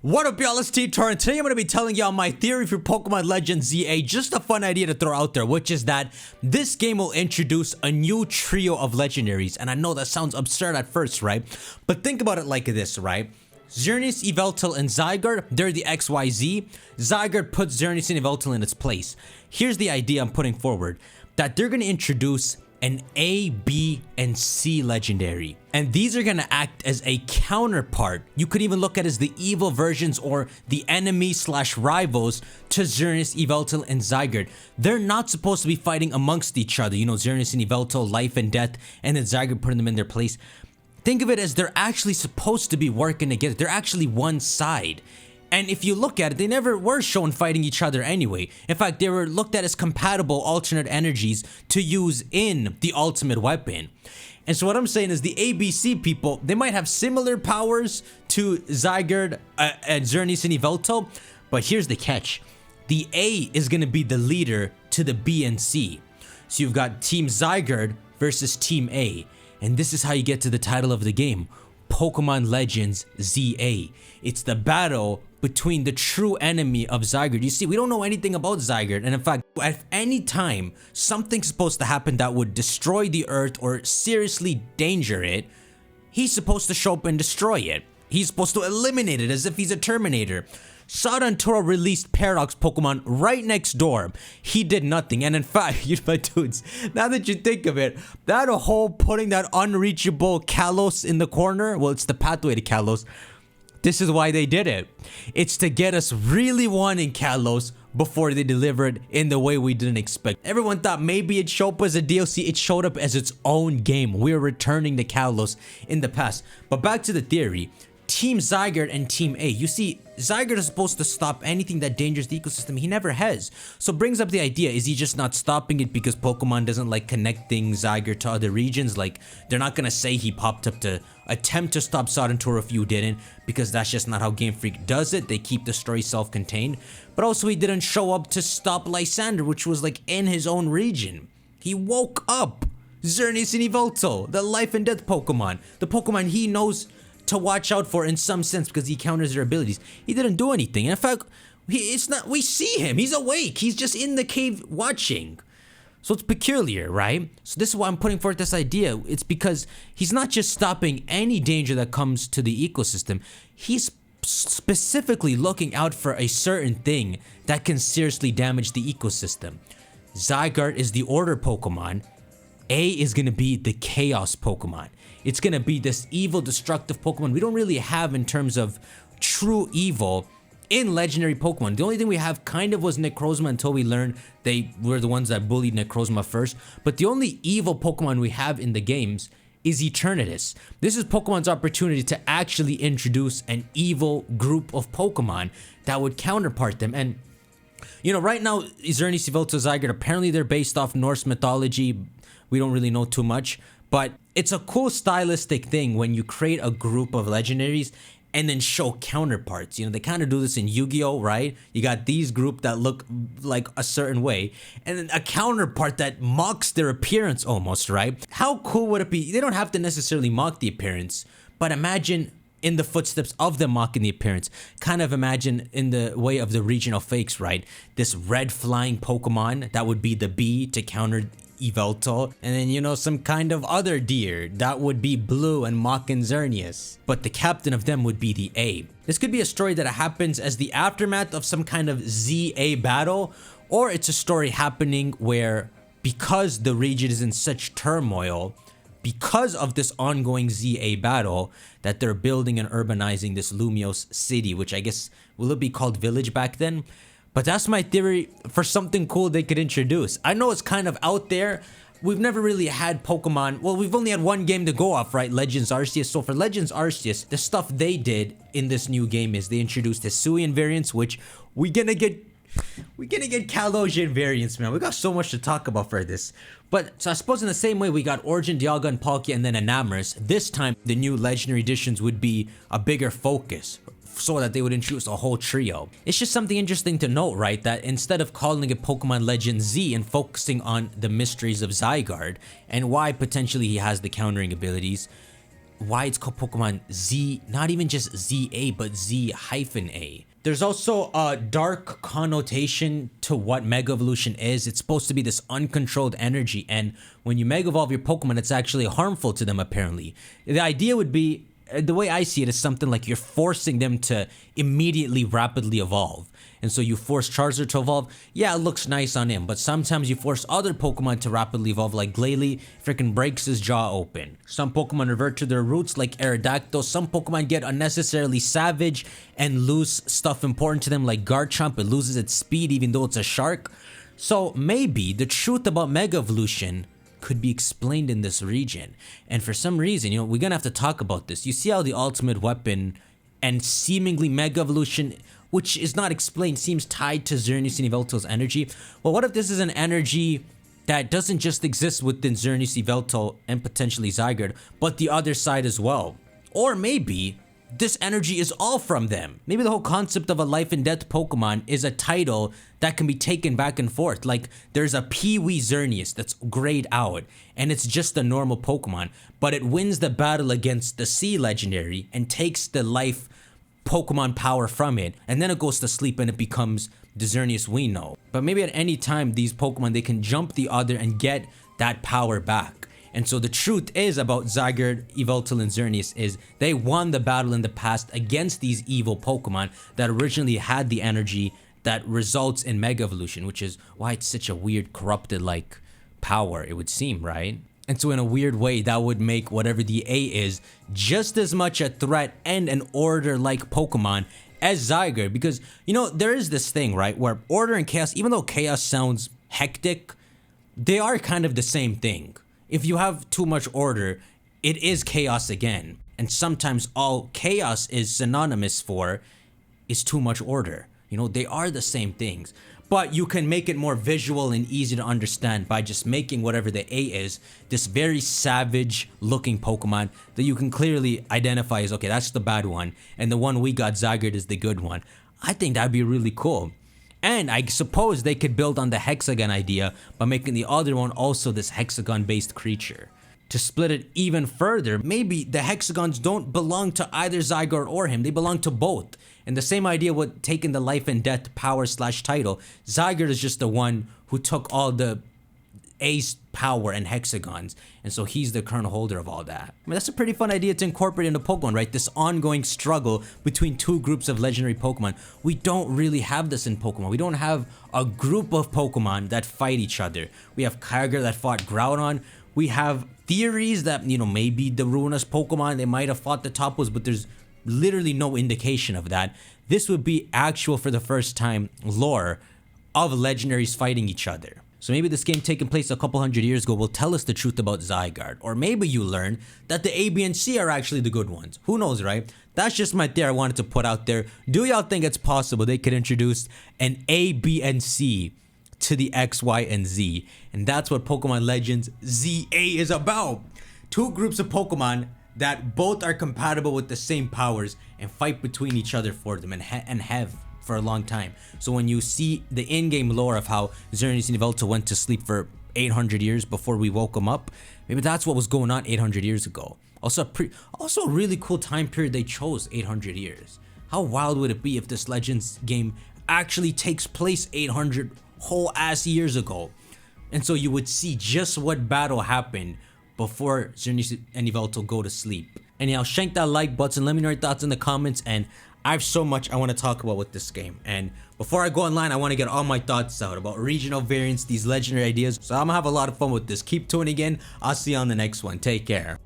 What up, y'all? It's T-Tar, and today I'm going to be telling y'all my theory for Pokemon Legends ZA. Just a fun idea to throw out there, which is that this game will introduce a new trio of legendaries. And I know that sounds absurd at first, right? But think about it like this, right? Xerneas, Yveltal, and Zygarde, they're the XYZ. Zygarde puts Xerneas and Yveltal in its place. Here's the idea I'm putting forward, that they're going to introduce an A, B, and C legendary. And these are gonna act as a counterpart. You could even look at it as the evil versions or the enemy slash rivals to Xerneas, Yveltal, and Zygarde. They're not supposed to be fighting amongst each other. You know, Xerneas and Yveltal, life and death, and then Zygarde putting them in their place. Think of it as they're actually supposed to be working together. They're actually one side. And if you look at it, they never were shown fighting each other anyway. In fact, they were looked at as compatible alternate energies to use in the ultimate weapon. And so what I'm saying is the ABC people, they might have similar powers to Zygarde and Xerneas and Yveltal, but here's the catch. The A is going to be the leader to the B and C. So you've got Team Zygarde versus Team A. And this is how you get to the title of the game, Pokemon Legends ZA. It's the battle between the true enemy of Zygarde. You see, we don't know anything about Zygarde, and in fact, at any time something's supposed to happen that would destroy the earth or seriously danger it, he's supposed to show up and destroy it. He's supposed to eliminate it as if he's a Terminator. Toro released Paradox Pokemon right next door. He did nothing, and in fact, you my dudes, now that you think of it, that whole putting that unreachable Kalos in the corner, well, it's the pathway to Kalos. This is why they did it. It's to get us really wanting Kalos before they delivered in the way we didn't expect. Everyone thought maybe it'd show up as a DLC. It showed up as its own game. We're returning to Kalos in the past. But back to the theory. Team Zygarde and Team A. You see, Zygarde is supposed to stop anything that dangers the ecosystem. He never has. So it brings up the idea, is he just not stopping it because Pokemon doesn't like connecting Zygarde to other regions? Like, they're not gonna say he popped up to attempt to stop Toro if you didn't, because that's just not how Game Freak does it. They keep the story self-contained. But also, he didn't show up to stop Lysander, which was like in his own region. He woke up Xerneas and Yveltal, the life and death Pokemon. The Pokemon he knows to watch out for in some sense because he counters their abilities. He didn't do anything. In fact, we see him. He's awake. He's just in the cave watching. So it's peculiar, right? So this is why I'm putting forth this idea. It's because he's not just stopping any danger that comes to the ecosystem. He's specifically looking out for a certain thing that can seriously damage the ecosystem. Zygarde is the order Pokemon. A is going to be the chaos Pokemon. It's going to be this evil, destructive Pokemon we don't really have in terms of true evil in legendary Pokemon. The only thing we have kind of was Necrozma until we learned they were the ones that bullied Necrozma first. But the only evil Pokemon we have in the games is Eternatus. This is Pokemon's opportunity to actually introduce an evil group of Pokemon that would counterpart them. And, you know, right now, Xerneas, Yveltal, Zygarde, apparently they're based off Norse mythology. We don't really know too much. But it's a cool stylistic thing when you create a group of legendaries and then show counterparts. You know, they kind of do this in Yu-Gi-Oh, right? You got these group that look like a certain way, and then a counterpart that mocks their appearance almost, right? How cool would it be? They don't have to necessarily mock the appearance, but imagine in the footsteps of them mocking the appearance. Kind of imagine in the way of the regional fakes, right? This red flying Pokemon, that would be the B to counter Yveltal, and then, you know, some kind of other deer that would be blue and mocking Xerneas, but the captain of them would be the A. This could be a story that happens as the aftermath of some kind of ZA battle, or it's a story happening where, because the region is in such turmoil because of this ongoing ZA battle, that they're building and urbanizing this Lumiose city, which I guess, will it be called Village back then? But that's my theory for something cool they could introduce. I know it's kind of out there. We've never really had Pokemon. Well, we've only had one game to go off, right? Legends Arceus. So for Legends Arceus, the stuff they did in this new game is they introduced Hisuian variants, which we're gonna get Kalosian variants, man. We got so much to talk about for this. But so I suppose in the same way we got Origin, Dialga, and Palkia, and then Enamorus, this time the new legendary editions would be a bigger focus, so that they would introduce a whole trio. It's just something interesting to note, right? That instead of calling it Pokemon Legends Z and focusing on the mysteries of Zygarde and why potentially he has the countering abilities, why it's called Pokemon Z, not even just ZA, but Z-A. There's also a dark connotation to what Mega Evolution is. It's supposed to be this uncontrolled energy, and when you Mega Evolve your Pokemon, it's actually harmful to them, apparently. The idea would be, the way I see it, is something like you're forcing them to immediately rapidly evolve. And so you force Charizard to evolve. Yeah, it looks nice on him, but sometimes you force other Pokemon to rapidly evolve, like Glalie freaking breaks his jaw open. Some Pokemon revert to their roots, like Aerodactyl. Some Pokemon get unnecessarily savage and lose stuff important to them, like Garchomp. It loses its speed even though it's a shark. So maybe the truth about Mega Evolution could be explained in this region. And for some reason, you know, we're gonna have to talk about this. You see how the ultimate weapon and seemingly Mega Evolution, which is not explained, seems tied to Xerneas and Yveltal's energy. Well, what if this is an energy that doesn't just exist within Xerneas, Yveltal, and potentially Zygarde, but the other side as well? Or maybe this energy is all from them. Maybe the whole concept of a life and death Pokemon is a title that can be taken back and forth. Like, there's a Pee-wee Xerneas that's grayed out, and it's just a normal Pokemon, but it wins the battle against the Sea Legendary and takes the life Pokemon power from it, and then it goes to sleep and it becomes the Xerneas we know. But maybe at any time, these Pokemon, they can jump the other and get that power back. And so the truth is about Zygarde, Yveltal, and Xerneas is they won the battle in the past against these evil Pokemon that originally had the energy that results in Mega Evolution, which is why it's such a weird corrupted like power, it would seem, right? And so in a weird way, that would make whatever the A is just as much a threat and an order-like Pokemon as Zygarde. Because, you know, there is this thing, right, where order and chaos, even though chaos sounds hectic, they are kind of the same thing. If you have too much order, it is chaos again. And sometimes all chaos is synonymous for is too much order. You know, they are the same things. But you can make it more visual and easy to understand by just making whatever the A is this very savage looking Pokemon that you can clearly identify as, okay, that's the bad one, and the one we got, Zygarde, is the good one. I think that'd be really cool. And I suppose they could build on the hexagon idea by making the other one also this hexagon based creature. To split it even further, maybe the hexagons don't belong to either Zygarde or him, they belong to both. And the same idea with taking the life and death power / title, Zygarde is just the one who took all the ace power and hexagons, and so he's the current holder of all that. I mean, that's a pretty fun idea to incorporate into Pokemon, right? This ongoing struggle between two groups of legendary Pokemon. We don't really have this in Pokemon. We don't have a group of Pokemon that fight each other. We have Kyogre that fought Groudon. We have theories that, you know, maybe the Ruinous Pokemon, they might have fought the Topos, but there's literally no indication of that. This would be actual, for the first time, lore of legendaries fighting each other. So maybe this game taking place a couple hundred years ago will tell us the truth about Zygarde. Or maybe you learn that the A, B, and C are actually the good ones. Who knows, right? That's just my theory I wanted to put out there. Do y'all think it's possible they could introduce an A, B, and C to the X, Y, and Z? And that's what Pokemon Legends ZA is about. Two groups of Pokemon that both are compatible with the same powers and fight between each other for them and have for a long time. So when you see the in-game lore of how Xerneas and Yveltal went to sleep for 800 years before we woke them up, maybe that's what was going on 800 years ago. Also a really cool time period they chose, 800 years. How wild would it be if this Legends game actually takes place 800 whole ass years ago? And so you would see just what battle happened before Xerneas and Yveltal go to sleep. Anyhow, shank that like button, let me know your thoughts in the comments, and I have so much I want to talk about with this game. And before I go online, I want to get all my thoughts out about regional variants, these legendary ideas. So I'm gonna have a lot of fun with this. Keep tuning in. I'll see you on the next one. Take care.